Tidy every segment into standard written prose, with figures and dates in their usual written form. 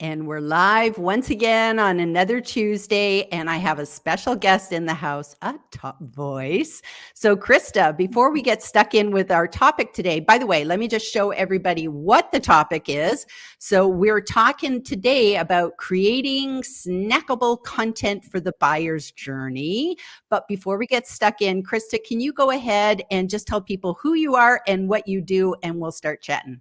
And we're live once again on another Tuesday, and I have a special guest in the house, a top voice. So, Krista, before we get stuck in with our topic today, by the way, let me just show everybody what the topic is. So, we're talking today about creating snackable content for the buyer's journey. But before we get stuck in, Krista, can you go ahead and just tell people who you are and what you do, and we'll start chatting.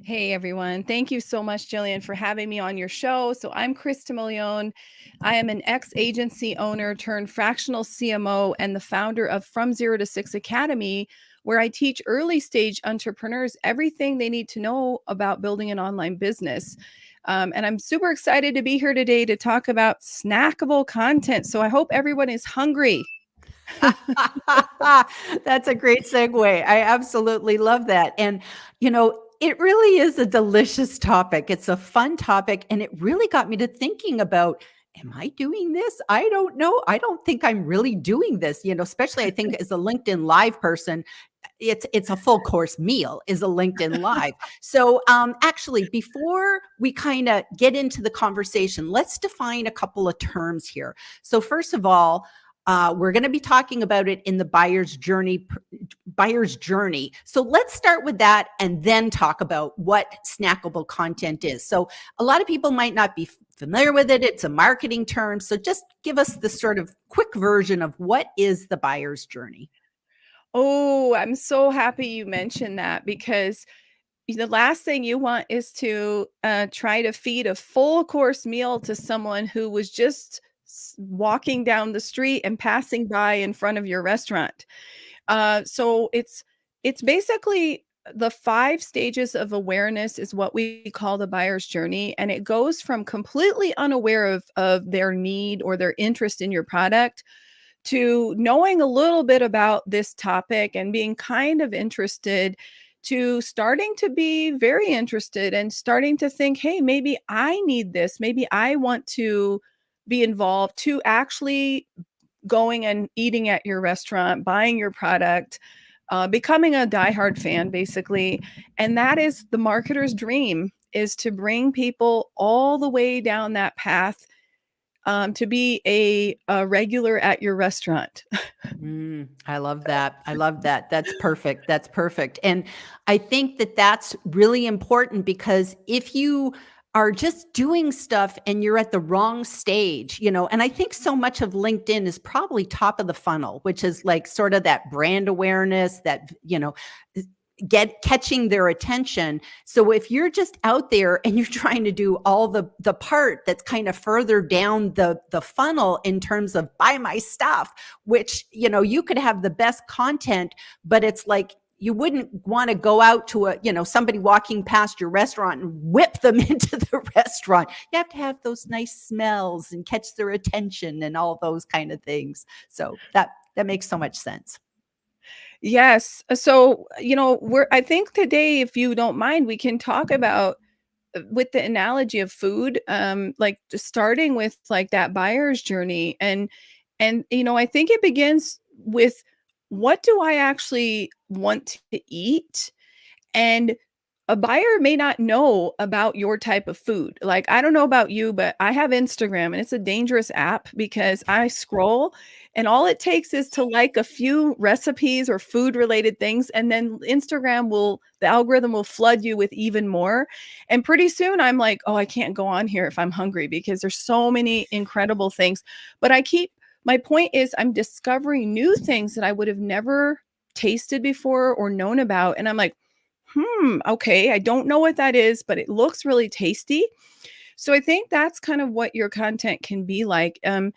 Hey everyone. Thank you so much, Gillian, for having me on your show. So I'm Krista Million. I am an ex-agency owner turned fractional CMO and the founder of From Zero to Six Academy, where I teach early stage entrepreneurs everything they need to know about building an online business. And I'm super excited to be here today to talk about snackable content. So I hope everyone is hungry. That's a great segue. I absolutely love that. And, it really is a delicious topic. It's a fun topic. And it really got me to thinking about, am I doing this? I don't know. I don't think I'm really doing this, especially I think as a LinkedIn Live person, it's a full course meal is a LinkedIn Live. So actually, before we kind of get into the conversation, let's define a couple of terms here. So first of all, we're going to be talking about it in the buyer's journey. So let's start with that and then talk about what snackable content is. So a lot of people might not be familiar with it. It's a marketing term. So just give us the sort of quick version of what is the buyer's journey. Oh, I'm so happy you mentioned that because the last thing you want is to try to feed a full course meal to someone who was just walking down the street and passing by in front of your restaurant. So it's basically the 5 stages of awareness is what we call the buyer's journey, and it goes from completely unaware of their need or their interest in your product to knowing a little bit about this topic and being kind of interested to starting to be very interested and starting to think, hey, maybe I need this. Maybe I want to be involved, to actually going and eating at your restaurant, buying your product, becoming a diehard fan, basically. And that is the marketer's dream, is to bring people all the way down that path to be a regular at your restaurant. I love that. I love that. That's perfect. That's perfect. And I think that that's really important because if you are just doing stuff and you're at the wrong stage, and I think so much of LinkedIn is probably top of the funnel, which is like sort of that brand awareness that, catching their attention. So if you're just out there and you're trying to do all the part that's kind of further down the funnel in terms of buy my stuff, which, you could have the best content, but it's like, you wouldn't want to go out to somebody walking past your restaurant and whip them into the restaurant. You have to have those nice smells and catch their attention and all those kind of things. So that makes so much sense. Yes. So, I think today, if you don't mind, we can talk about with the analogy of food, like just starting with like that buyer's journey. And, I think it begins with, what do I actually want to eat? And a buyer may not know about your type of food. Like, I don't know about you, but I have Instagram and it's a dangerous app because I scroll and all it takes is to like a few recipes or food related things. And then the algorithm will flood you with even more. And pretty soon I'm like, oh, I can't go on here if I'm hungry because there's so many incredible things. But my point is I'm discovering new things that I would have never tasted before or known about. And I'm like, okay, I don't know what that is, but it looks really tasty. So I think that's kind of what your content can be like. The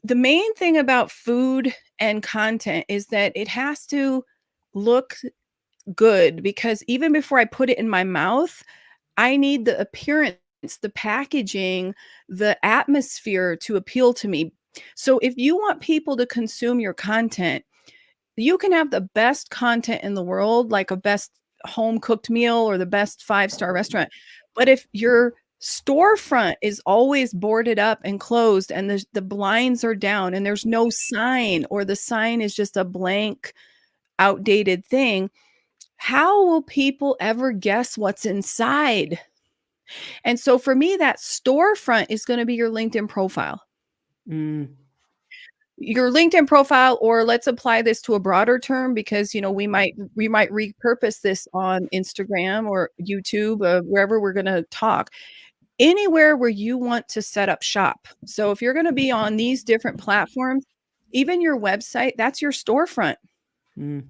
main thing about food and content is that it has to look good, because even before I put it in my mouth, I need the appearance, the packaging, the atmosphere to appeal to me. So if you want people to consume your content, you can have the best content in the world, like a best home cooked meal or the best 5-star restaurant. But if your storefront is always boarded up and closed and the blinds are down and there's no sign, or the sign is just a blank, outdated thing, how will people ever guess what's inside? And so for me, that storefront is going to be your LinkedIn profile. Mm. Your LinkedIn profile, or let's apply this to a broader term, because we might repurpose this on Instagram or YouTube, wherever we're going to talk. Anywhere where you want to set up shop. So if you're going to be on these different platforms, even your website, that's your storefront. Mm.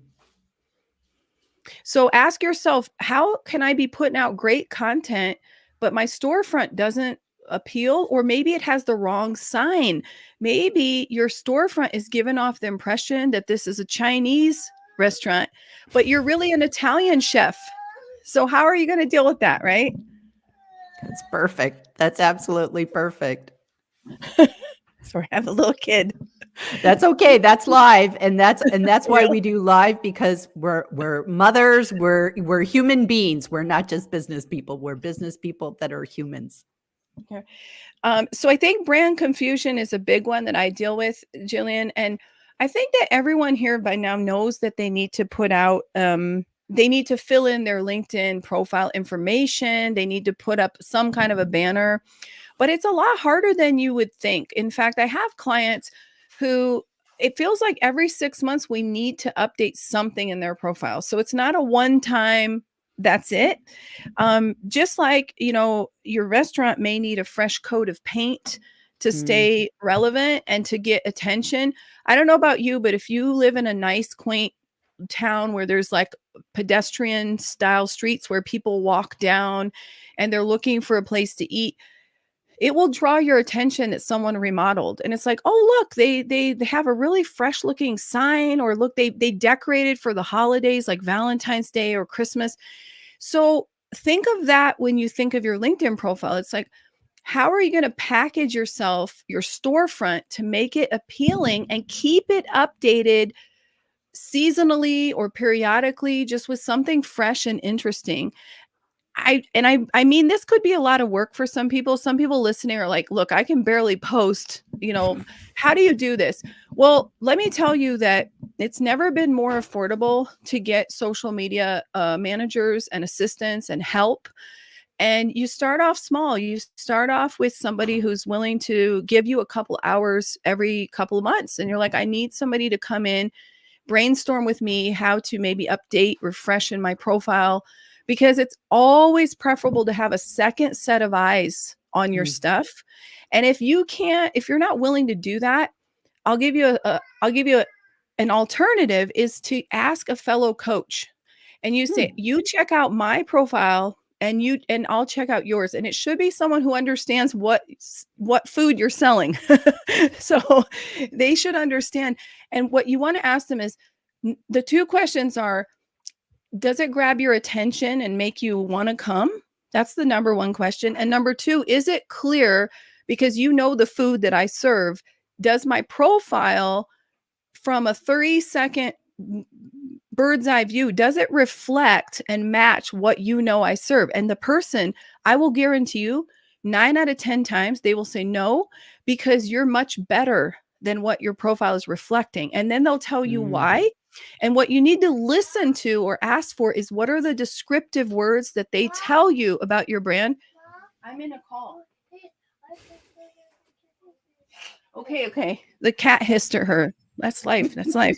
So ask yourself, how can I be putting out great content, but my storefront doesn't appeal? Or maybe it has the wrong sign. Maybe your storefront is giving off the impression that this is a Chinese restaurant, but you're really an Italian chef. So how are you going to deal with that, right? That's perfect. That's absolutely perfect. Sorry, I have a little kid. That's okay. That's live, and that's why we do live, because we're mothers, we're human beings. We're not just business people. We're business people that are humans. Okay. So I think brand confusion is a big one that I deal with, Gillian, and I think that everyone here by now knows that they need to put out they need to fill in their LinkedIn profile information. They need to put up some kind of a banner. But it's a lot harder than you would think. In fact, I have clients who it feels like every 6 months we need to update something in their profile. So it's not a one-time, that's it. Just like, your restaurant may need a fresh coat of paint to stay relevant and to get attention. I don't know about you, but if you live in a nice, quaint town where there's like pedestrian style streets where people walk down and they're looking for a place to eat, it will draw your attention that someone remodeled. And it's like, oh, look, they have a really fresh looking sign, or look, they decorated for the holidays like Valentine's Day or Christmas. So think of that when you think of your LinkedIn profile. It's like, how are you going to package yourself, your storefront, to make it appealing and keep it updated seasonally or periodically, just with something fresh and interesting? I mean, this could be a lot of work for some people. Some people listening are like, look, I can barely post, how do you do this? Well, let me tell you that it's never been more affordable to get social media managers and assistants and help. And you start off small. You start off with somebody who's willing to give you a couple hours every couple of months. And you're like, I need somebody to come in, brainstorm with me how to maybe update, refresh in my profile, because it's always preferable to have a second set of eyes on your stuff. And if you're not willing to do that, I'll give you an alternative, is to ask a fellow coach. And you say, you check out my profile and I'll check out yours. And it should be someone who understands what food you're selling. So they should understand. And what you want to ask them is, the two questions are, does it grab your attention and make you want to come? That's the number one question. And number two, is it clear, because the food that I serve? Does my profile, from a 30-second bird's eye view, does it reflect and match what I serve? And the person, I will guarantee you, 9 out of 10 times, they will say no, because you're much better than what your profile is reflecting. And then they'll tell you why. And what you need to listen to or ask for is, what are the descriptive words that they tell you about your brand? I'm in a call. Okay. The cat hissed at her. That's life. That's life.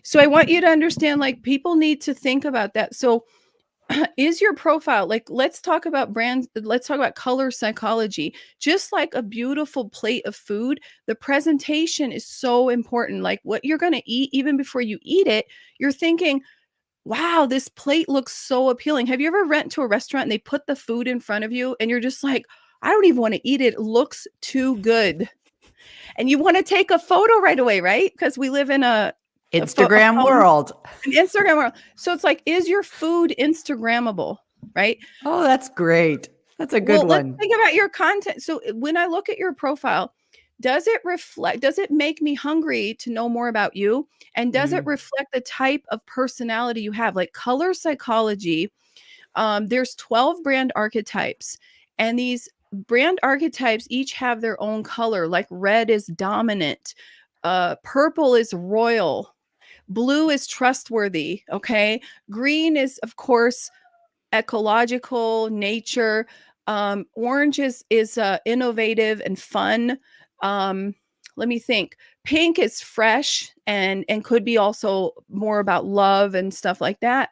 So I want you to understand, like, people need to think about that. So is your profile, like, let's talk about brands. Let's talk about color psychology. Just like a beautiful plate of food, the presentation is so important. Like, what you're going to eat, even before you eat it, you're thinking, wow, this plate looks so appealing. Have you ever went to a restaurant and they put the food in front of you and you're just like, I don't even want to eat it. It looks too good. And you want to take a photo right away, right? Because we live in an Instagram world. So it's like, is your food Instagrammable, right? Oh, that's great. That's a good one. Let's think about your content. So when I look at your profile, does it make me hungry to know more about you? And does it reflect the type of personality you have? Like color psychology, there's 12 brand archetypes, and these brand archetypes each have their own color. Like red is dominant, purple is royal, blue is trustworthy, okay? Green is, of course, ecological, nature. Orange is innovative and fun. Let me think. Pink is fresh and could be also more about love and stuff like that.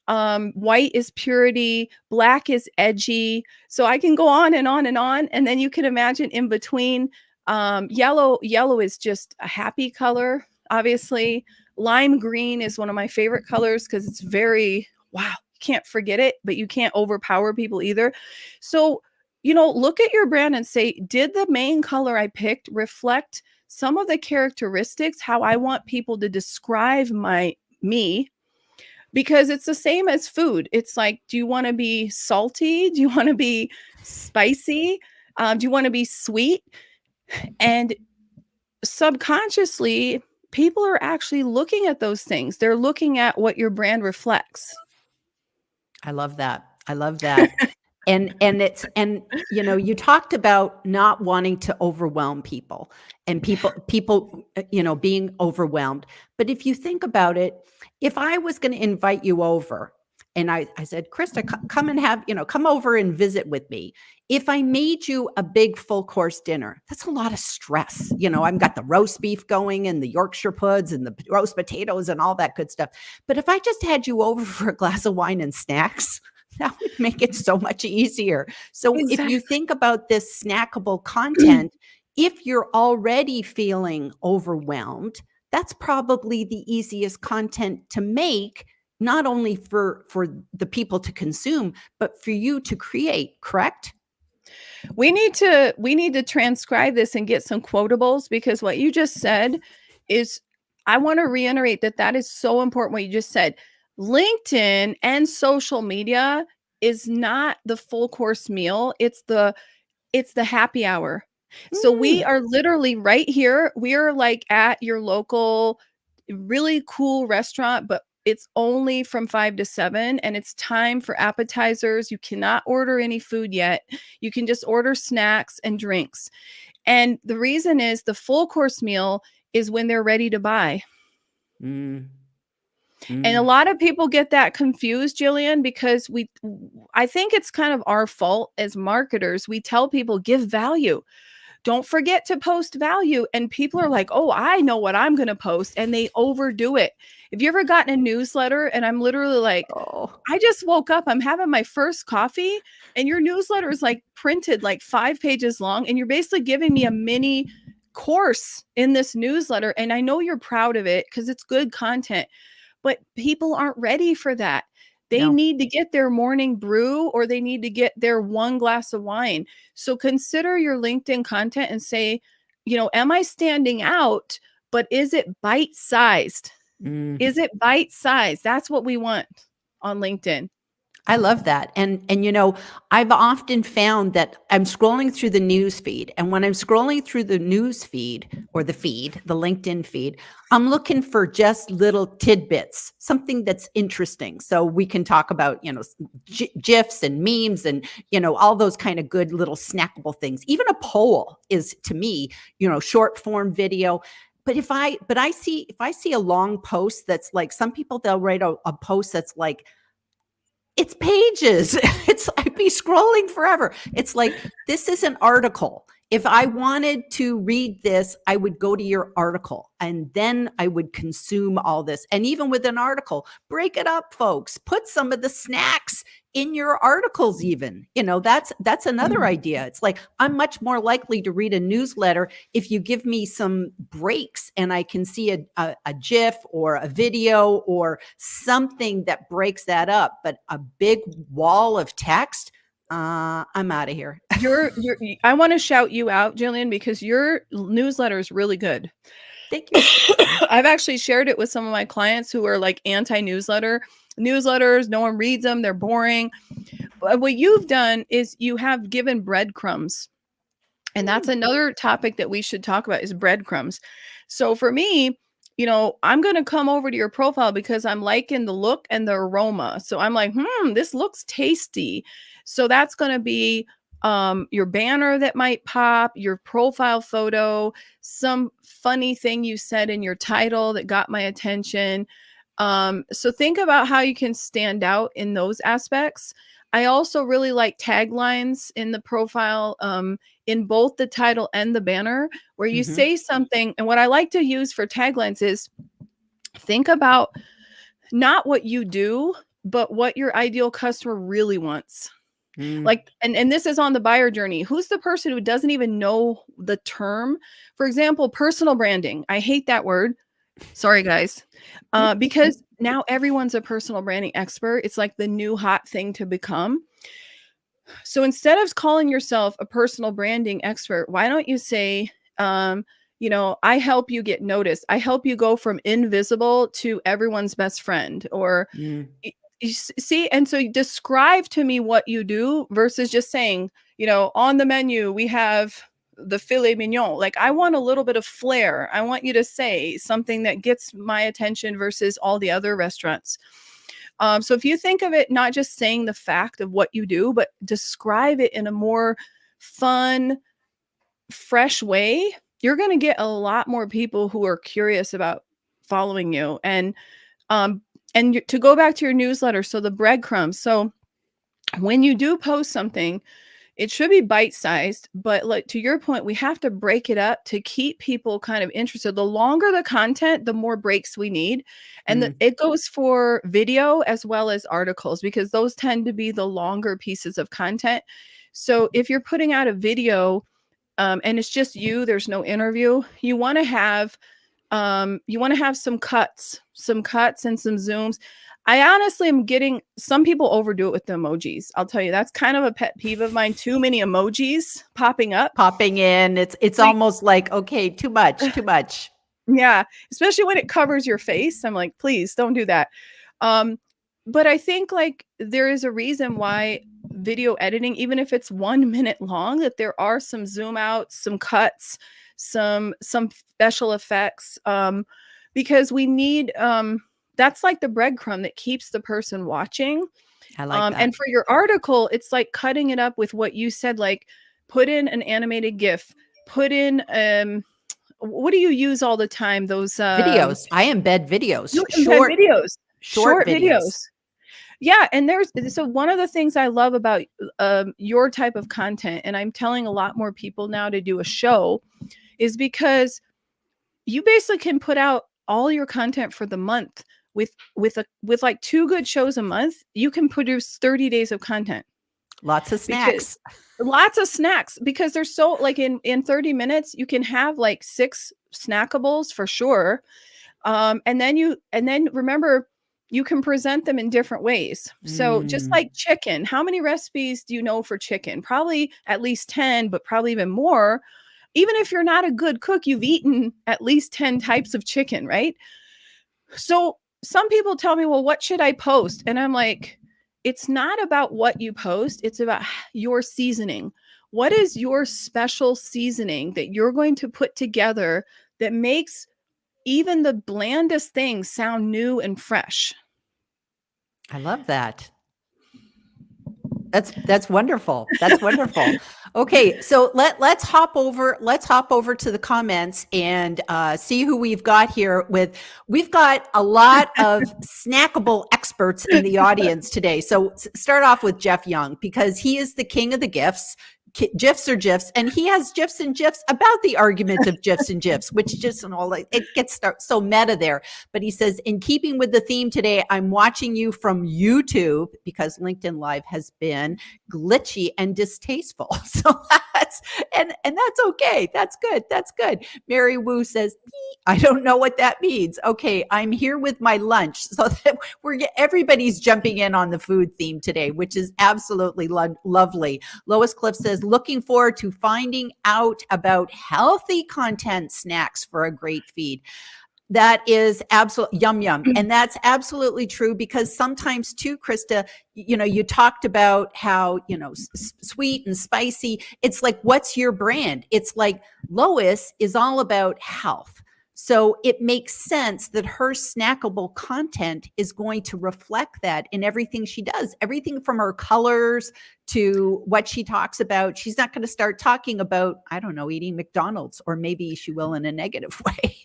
White is purity, black is edgy. So I can go on and on and on. And then you can imagine in between, yellow is just a happy color, obviously. Lime green is one of my favorite colors because it's very, wow, you can't forget it, but you can't overpower people either. So, look at your brand and say, did the main color I picked reflect some of the characteristics, how I want people to describe me? Because it's the same as food. It's like, do you want to be salty? Do you want to be spicy? Do you want to be sweet? And subconsciously, people are actually looking at those things. They're looking at what your brand reflects. I love that. I love that. And you talked about not wanting to overwhelm people and people being overwhelmed. But if you think about it, if I was going to invite you over and I said, Krista, come and come over and visit with me. If I made you a big full course dinner, that's a lot of stress. I've got the roast beef going and the Yorkshire puds and the roast potatoes and all that good stuff. But if I just had you over for a glass of wine and snacks, that would make it so much easier. So If you think about this snackable content, if you're already feeling overwhelmed, that's probably the easiest content to make, not only for the people to consume, but for you to create, correct? We need to transcribe this and get some quotables, because what you just said is, I want to reiterate that is so important what you just said. LinkedIn and social media is not the full course meal. It's the happy hour. So we are literally right here. We are like at your local really cool restaurant, but it's only from 5 to 7 and it's time for appetizers. You cannot order any food yet. You can just order snacks and drinks. And the reason is the full course meal is when they're ready to buy. And a lot of people get that confused, Gillian, because I think it's kind of our fault as marketers. We tell people, give value. Don't forget to post value. And people are like, oh, I know what I'm going to post. And they overdo it. Have you ever gotten a newsletter and I'm literally like, I just woke up, I'm having my first coffee, and your newsletter is like printed like 5 pages long. And you're basically giving me a mini course in this newsletter. And I know you're proud of it because it's good content, but people aren't ready for that. They need to get their morning brew, or they need to get their one glass of wine. So consider your LinkedIn content and say, am I standing out, but is it bite-sized? Is it bite-sized? That's what we want on LinkedIn. I love that. And I've often found that I'm scrolling through the news feed. And when I'm scrolling through the news feed or the LinkedIn feed, I'm looking for just little tidbits, something that's interesting. So we can talk about, GIFs and memes and, all those kind of good little snackable things. Even a poll is, to me, short form video. But if I see a long post that's like, some people, they'll write a post that's like, it's pages. I'd be scrolling forever. It's like, this is an article. If I wanted to read this, I would go to your article and then I would consume all this. And even with an article, break it up, folks. Put some of the snacks in your articles even. That's another idea. It's like, I'm much more likely to read a newsletter if you give me some breaks and I can see a GIF or a video or something that breaks that up. But a big wall of text, I'm out of here. I want to shout you out, Gillian, because your newsletter is really good. Thank you. I've actually shared it with some of my clients who are like anti-newsletters. No one reads them. They're boring. But what you've done is you have given breadcrumbs. And that's another topic that we should talk about, is breadcrumbs. So for me, I'm going to come over to your profile because I'm liking the look and the aroma. So I'm like, this looks tasty. So that's going to be your banner that might pop, your profile photo, some funny thing you said in your title that got my attention. So think about how you can stand out in those aspects. I also really like taglines in the profile, in both the title and the banner, where you Mhm. say something. And what I like to use for taglines is think about not what you do, but what your ideal customer really wants. Mm. Like, and this is on the buyer journey. Who's the person who doesn't even know the term? For example, personal branding. I hate that word. Sorry, guys. Because now everyone's a personal branding expert. It's like the new hot thing to become. So instead of calling yourself a personal branding expert, why don't you say, I help you get noticed. I help you go from invisible to everyone's best friend. Or Mm. see, and so you describe to me what you do versus just saying, on the menu, we have the filet mignon. Like, I want a little bit of flair. I want you to say something that gets my attention versus all the other restaurants. So if you think of it, not just saying the fact of what you do, but describe it in a more fun, fresh way, you're going to get a lot more people who are curious about following you. Um, to go back to your newsletter, so the breadcrumbs. So when you do post something, it should be bite-sized, but like to your point, we have to break it up to keep people kind of interested. The longer the content, the more breaks we need. And Mm. it goes for video as well as articles, because those tend to be the longer pieces of content. So if you're putting out a video, and it's just you, there's no interview, you want to have some cuts and some zooms. I honestly am getting, some people overdo it with the emojis. I'll tell you, that's kind of a pet peeve of mine. Too many emojis popping up. Popping in. It's Like, almost like, okay, too much, too much. yeah, especially when it covers your face. I'm like, please don't do that. Um, but I think like there is a reason why video editing, even if it's 1 minute long, that there are some zoom outs, some cuts, some special effects, because we need, that's like the breadcrumb that keeps the person watching. I like that. And for your article, it's like cutting it up with what you said, like put in an animated GIF, put in, what do you use all the time? Those, Videos. I embed videos. you embed videos, Short short videos. videos. Yeah, and so one of the things I love about your type of content, and I'm telling a lot more people now to do a show, is because you basically can put out all your content for the month with like 2 good shows a month. You can produce 30 days of content. Lots of Because snacks. lots of snacks, because they're so, like, in 30 minutes you can have like 6 snackables for sure. And then remember, you can present them in different ways. So just Mm. like chicken, how many recipes do you know for chicken? Probably at least 10, but probably even more. Even if you're not a good cook, you've eaten at least 10 types of chicken, right? So some people tell me, well, what should I post? And I'm like, it's not about what you post, it's about your seasoning. What is your special seasoning that you're going to put together that makes even the blandest things sound new and fresh? I love that. That's wonderful. That's wonderful. Okay, so let's hop over to the comments and see who we've got here. We've got a lot of snackable experts in the audience today. So start off with Jeff Young, because he is the king of the gifs. GIFs or GIFs, and he has GIFs and GIFs about the argument of GIFs and GIFs, which just and all like it gets so meta there. But he says, in keeping with the theme today, I'm watching you from YouTube because LinkedIn Live has been glitchy and distasteful. So that's okay. That's good. That's good. Mary Wu says, I don't know what that means. Okay, I'm here with my lunch. So that everybody's jumping in on the food theme today, which is absolutely lovely. Lois Cliff says, looking forward to finding out about healthy content snacks for a great feed. That is absolutely yum. And that's absolutely true, because sometimes too, Krista, you talked about how, sweet and spicy. It's like, what's your brand? It's like Lois is all about health. So it makes sense that her snackable content is going to reflect that in everything she does, everything from her colors to what she talks about. She's not going to start talking about, I don't know, eating McDonald's, or maybe she will in a negative way.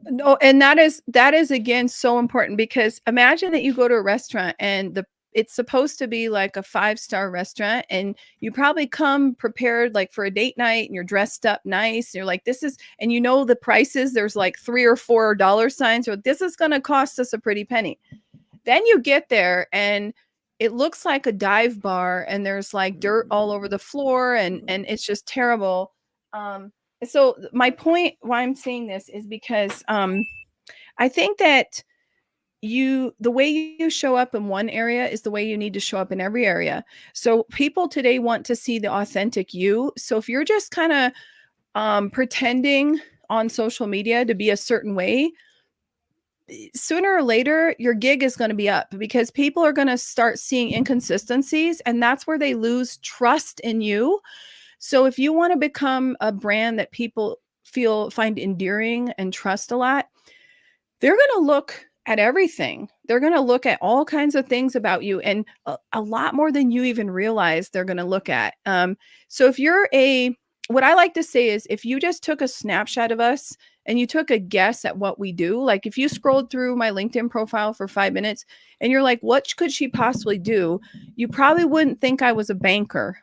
No, and that is again so important, because imagine that you go to a restaurant and it's supposed to be like a 5-star restaurant, and you probably come prepared like for a date night, and you're dressed up nice. And you're like, this is, and you know the prices, there's like 3 or 4 dollar signs, or this is going to cost us a pretty penny. Then you get there and it looks like a dive bar, and there's like dirt all over the floor, and it's just terrible. So my point why I'm saying this is because I think that the way you show up in one area is the way you need to show up in every area. So people today want to see the authentic you. So if you're just kind of pretending on social media to be a certain way, sooner or later your gig is going to be up, because people are going to start seeing inconsistencies, and that's where they lose trust in you. So if you want to become a brand that people find endearing and trust a lot, they're going to look at everything. They're going to look at all kinds of things about you, and a lot more than you even realize they're going to look at. So if you're what I like to say is, if you just took a snapshot of us and you took a guess at what we do, like if you scrolled through my LinkedIn profile for 5 minutes and you're like, what could she possibly do? You probably wouldn't think I was a banker.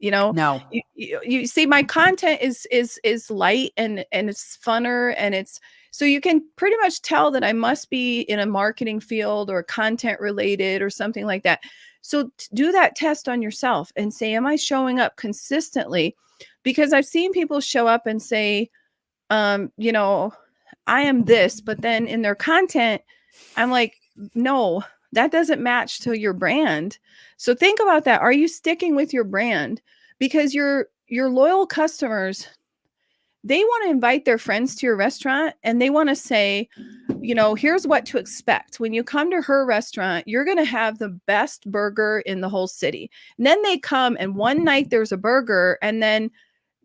No. You see, my content is light and it's funner, and it's, so you can pretty much tell that I must be in a marketing field or content related or something like that. So do that test on yourself and say, am I showing up consistently? Because I've seen people show up and say, I am this, but then in their content, I'm like, no, that doesn't match to your brand. So think about that. Are you sticking with your brand? Because your loyal customers, they want to invite their friends to your restaurant, and they want to say, here's what to expect. When you come to her restaurant, you're going to have the best burger in the whole city. And then they come, and one night there's a burger, and then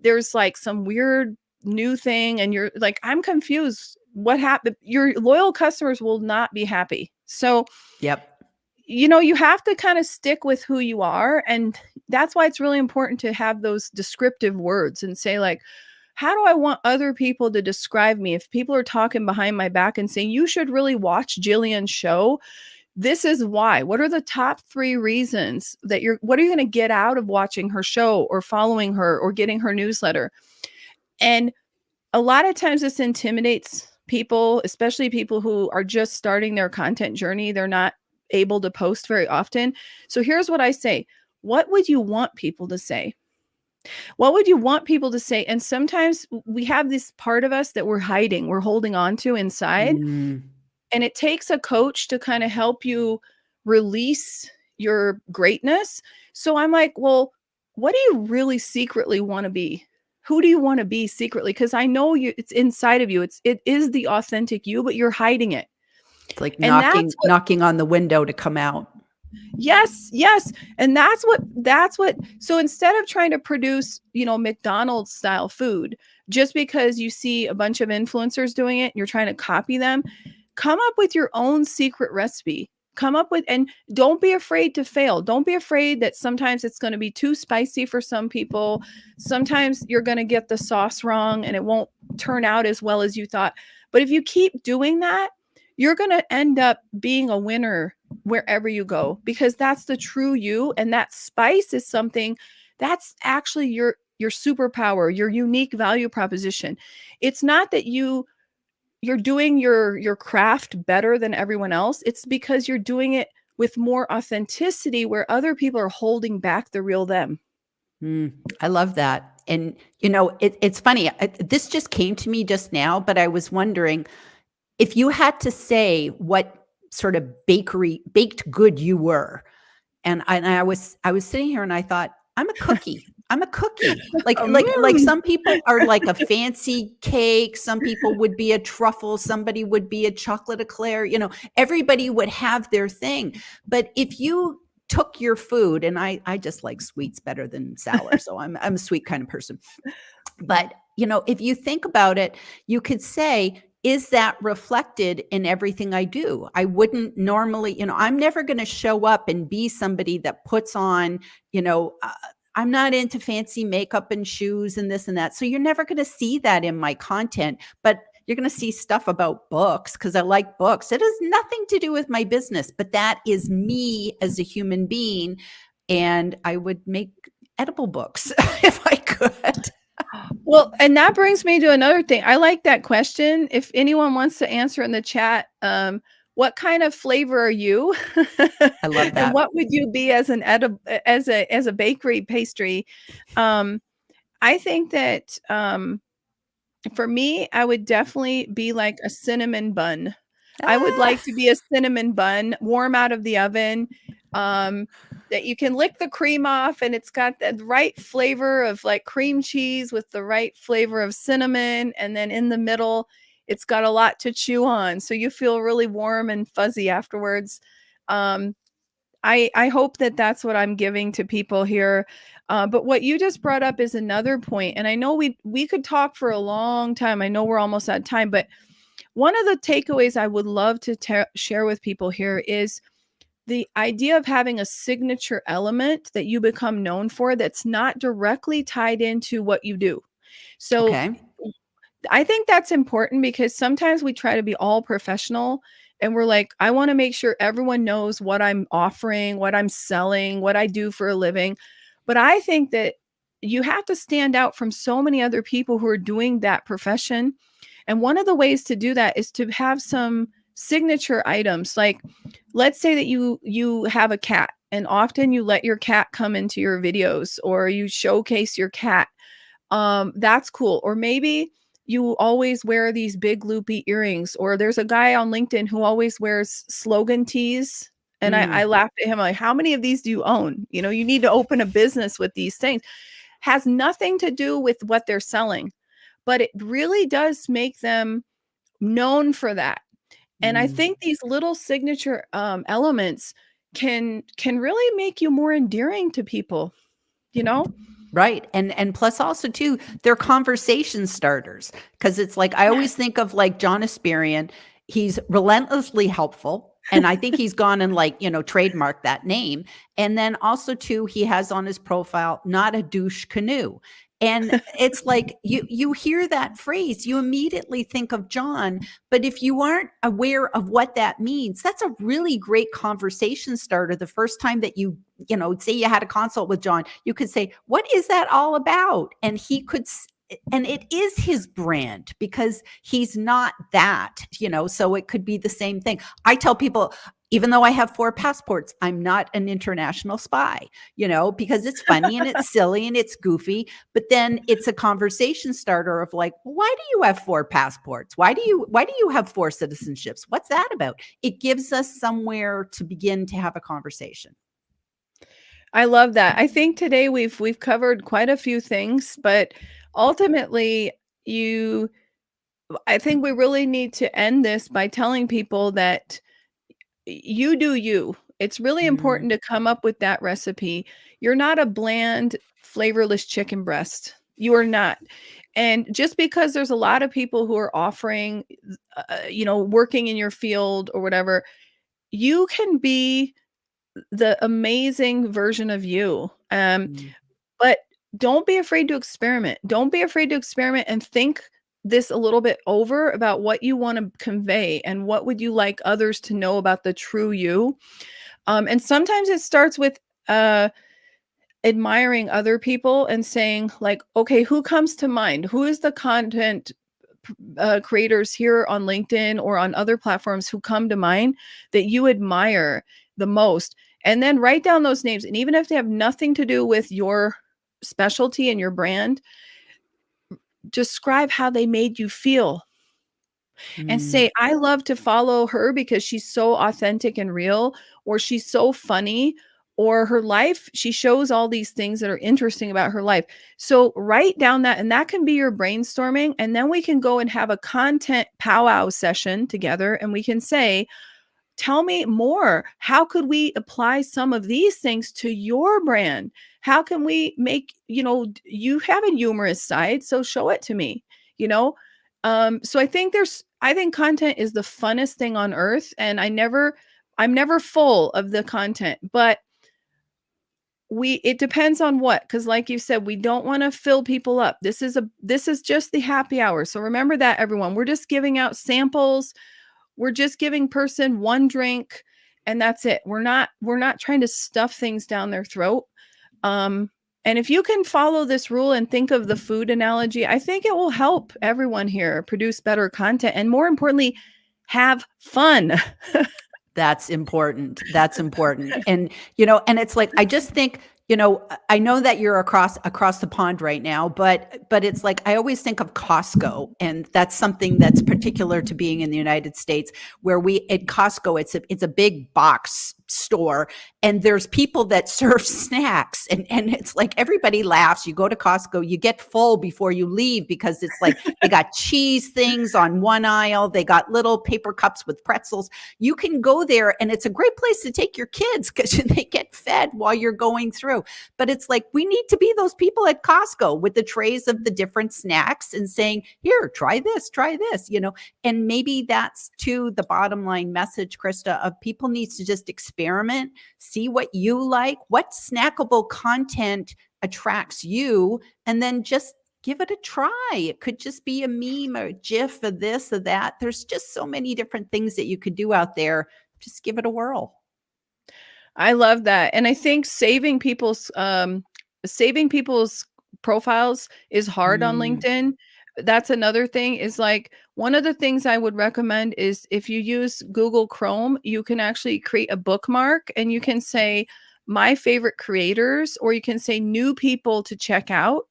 there's like some weird new thing, and you're like, I'm confused. What happened? Your loyal customers will not be happy. So, Yep. You have to kind of stick with who you are. And that's why it's really important to have those descriptive words and say, like, how do I want other people to describe me? If people are talking behind my back and saying, you should really watch Gillian's show, this is why. What are the top 3 reasons that what are you going to get out of watching her show or following her or getting her newsletter? And a lot of times this intimidates people, especially people who are just starting their content journey. They're not able to post very often. So here's what I say. What would you want people to say? What would you want people to say? And sometimes we have this part of us that we're hiding, we're holding on to inside. And it takes a coach to kind of help you release your greatness. So I'm like, well, what do you really secretly want to be? Who do you want to be secretly? Because I know it's inside of you. It is the authentic you, but you're hiding it. It's like And knocking on the window to come out. Yes. And that's what, so instead of trying to produce, McDonald's style food, just because you see a bunch of influencers doing it, you're trying to copy them, come up with your own secret recipe. And don't be afraid to fail. Don't be afraid that sometimes it's going to be too spicy for some people. Sometimes you're going to get the sauce wrong and it won't turn out as well as you thought. But if you keep doing that, you're going to end up being a winner wherever you go, because that's the true you. And that spice is something that's actually your superpower, your unique value proposition. It's not that you're doing your craft better than everyone else. It's because you're doing it with more authenticity, where other people are holding back the real them. I love that. And, it's funny. This just came to me just now, but I was wondering, if you had to say what sort of baked good you were, and I was sitting here and I thought, I'm a cookie. I'm a cookie. Like some people are like a fancy cake. Some people would be a truffle. Somebody would be a chocolate eclair. Everybody would have their thing. But if you took your food, and I just like sweets better than sour, so I'm a sweet kind of person. But if you think about it, you could say, is that reflected in everything I do? I wouldn't normally, I'm never going to show up and be somebody that puts on, I'm not into fancy makeup and shoes and this and that. So you're never going to see that in my content. But you're going to see stuff about books because I like books. It has nothing to do with my business, but that is me as a human being. And I would make edible books if I could. Well, and that brings me to another thing. I like that question. If anyone wants to answer in the chat, what kind of flavor are you? I love And that. what would you be as an as a bakery pastry? I think that for me, I would definitely be like a cinnamon bun. I would like to be a cinnamon bun, warm out of the oven, that you can lick the cream off, and it's got the right flavor of like cream cheese with the right flavor of cinnamon, and then in the middle, it's got a lot to chew on, so you feel really warm and fuzzy afterwards. Um, I hope that that's what I'm giving to people here. But what you just brought up is another point, and I know we could talk for a long time. I know we're almost at time, but one of the takeaways I would love to share with people here is the idea of having a signature element that you become known for that's not directly tied into what you do. So Okay. I think that's important because sometimes we try to be all professional and we're like, I want to make sure everyone knows what I'm offering, what I'm selling, what I do for a living. But I think that you have to stand out from so many other people who are doing that profession. And one of the ways to do that is to have some signature items. Like, let's say that you have a cat and often you let your cat come into your videos or you showcase your cat. That's cool. Or maybe you always wear these big loopy earrings, or there's a guy on LinkedIn who always wears slogan tees. And I Mm. laughed at him like, how many of these do you own? You know, you need to open a business with these things. Has nothing to do with what they're selling, but it really does make them known for that. And I Mm. think these little signature elements can really make you more endearing to people, you know? Right. And plus also too, they're conversation starters. Cause it's like I always think of like John Asperian. He's relentlessly helpful. And I think he's gone and like, trademarked that name. And then also too, he has on his profile, not a douche canoe. And it's like you hear that phrase, you immediately think of John. But if you aren't aware of what that means, that's a really great conversation starter. The first time that say you had a consult with John, you could say, "What is that all about?" And he could, and it is his brand because he's not that, so it could be the same thing. I tell people, even though I have 4 passports, I'm not an international spy, because it's funny and it's silly and it's goofy, but then it's a conversation starter of like, why do you have 4 passports? Why do you have 4 citizenships? What's that about? It gives us somewhere to begin to have a conversation. I love that. I think today we've covered quite a few things, but ultimately you I think we really need to end this by telling people that you do you. It's really Mm. important to come up with that recipe. You're not a bland, flavorless chicken breast. You are not. And just because there's a lot of people who are offering, working in your field or whatever, you can be the amazing version of you. Mm. But don't be afraid to experiment. Don't be afraid to experiment and think this a little bit over about what you want to convey and what would you like others to know about the true you. And sometimes it starts with admiring other people and saying like, okay, who comes to mind? Who is the content creators here on LinkedIn or on other platforms who come to mind that you admire the most? And then write down those names. And even if they have nothing to do with your specialty and your brand, describe how they made you feel and Mm. say, I love to follow her because she's so authentic and real, or she's so funny, or her life, she shows all these things that are interesting about her life. So write down that, and that can be your brainstorming. And then we can go and have a content powwow session together, and we can say, tell me more. How could we apply some of these things to your brand? How can we make, you have a humorous side, so show it to me, you know? So I think content is the funnest thing on earth. And I'm never full of the content, but it depends on what, because like you said, we don't want to fill people up. This is just the happy hour. So remember that, everyone. We're just giving out samples. We're just giving person one drink, and that's it. We're not trying to stuff things down their throat. And if you can follow this rule and think of the food analogy, I think it will help everyone here produce better content and, more importantly, have fun. That's important. That's important. And, and it's like, I just think, I know that you're across the pond right now, but it's like, I always think of Costco, and that's something that's particular to being in the United States, where at Costco, it's a big box store, and there's people that serve snacks, and it's like everybody laughs. You go to Costco, you get full before you leave, because it's like they got cheese things on one aisle, they got little paper cups with pretzels. You can go there, and it's a great place to take your kids because they get fed while you're going through. But it's like, we need to be those people at Costco with the trays of the different snacks and saying, here, try this, and maybe that's to the bottom line message, Krista, of people needs to just experiment, see what you like, what snackable content attracts you, and then just give it a try. It could just be a meme or a GIF of this or that. There's just so many different things that you could do out there. Just give it a whirl. I love that. And I think saving people's profiles is hard on LinkedIn. That's another thing, is like, one of the things I would recommend is, if you use Google Chrome, you can actually create a bookmark, and you can say my favorite creators, or you can say new people to check out.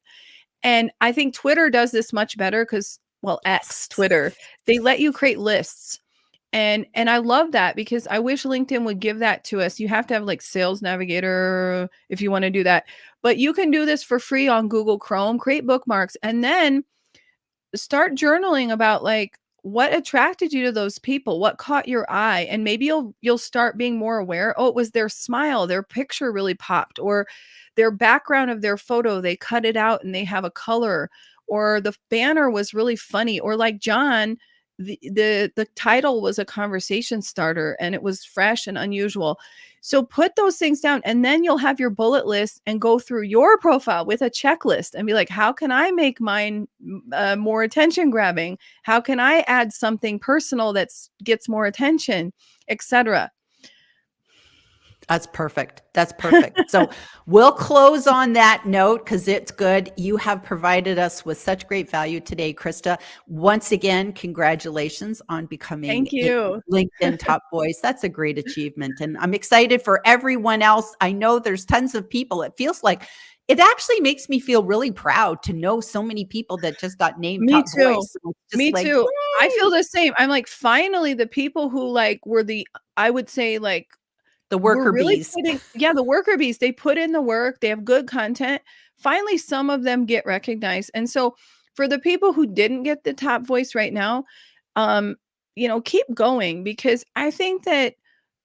And I think Twitter does this much better because, well, X, Twitter, they let you create lists. And I love that, because I wish LinkedIn would give that to us. You have to have like Sales Navigator if you want to do that. But you can do this for free on Google Chrome, create bookmarks, and then start journaling about like what attracted you to those people, what caught your eye, and maybe you'll start being more aware. Oh, it was their smile, their picture really popped, or their background of their photo, they cut it out and they have a color, or the banner was really funny, or like John, the title was a conversation starter and it was fresh and unusual. So put those things down, and then you'll have your bullet list and go through your profile with a checklist and be like, how can I make mine more attention grabbing? How can I add something personal that gets more attention, etc.? That's perfect. That's perfect. So we'll close on that note, because it's good. You have provided us with such great value today, Krista. Once again, congratulations on becoming Thank you. a LinkedIn top voice. That's a great achievement. And I'm excited for everyone else. I know there's tons of people. It feels like, it actually makes me feel really proud to know so many people that just got named Me top too. voice. So it's just Me like, too. I feel yay! the same. I'm like, finally, the people who like were I would say like, The we're worker really bees. the worker bees, they put in the work, they have good content. Finally, some of them get recognized. And so for the people who didn't get the top voice right now, keep going, because I think that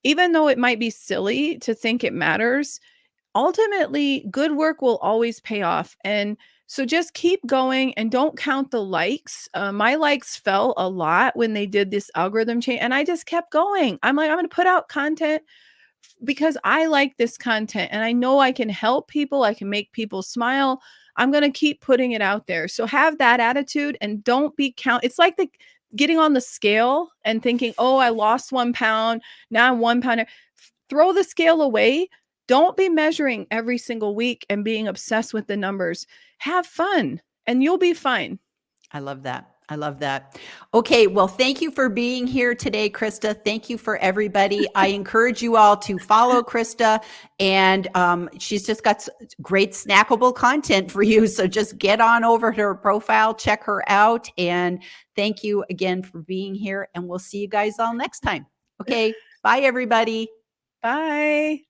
even though it might be silly to think it matters, ultimately good work will always pay off. And so just keep going and don't count the likes. My likes fell a lot when they did this algorithm change, and I just kept going. I'm like, I'm going to put out content because I like this content and I know I can help people. I can make people smile. I'm going to keep putting it out there. So have that attitude and don't be It's like getting on the scale and thinking, oh, I lost 1 pound. Now I'm 1 pound. Throw the scale away. Don't be measuring every single week and being obsessed with the numbers. Have fun and you'll be fine. I love that. I love that. Okay. Well, thank you for being here today, Krista. Thank you for everybody. I encourage you all to follow Krista, and she's just got great snackable content for you. So just get on over to her profile, check her out. And thank you again for being here. And we'll see you guys all next time. Okay. Bye, everybody. Bye.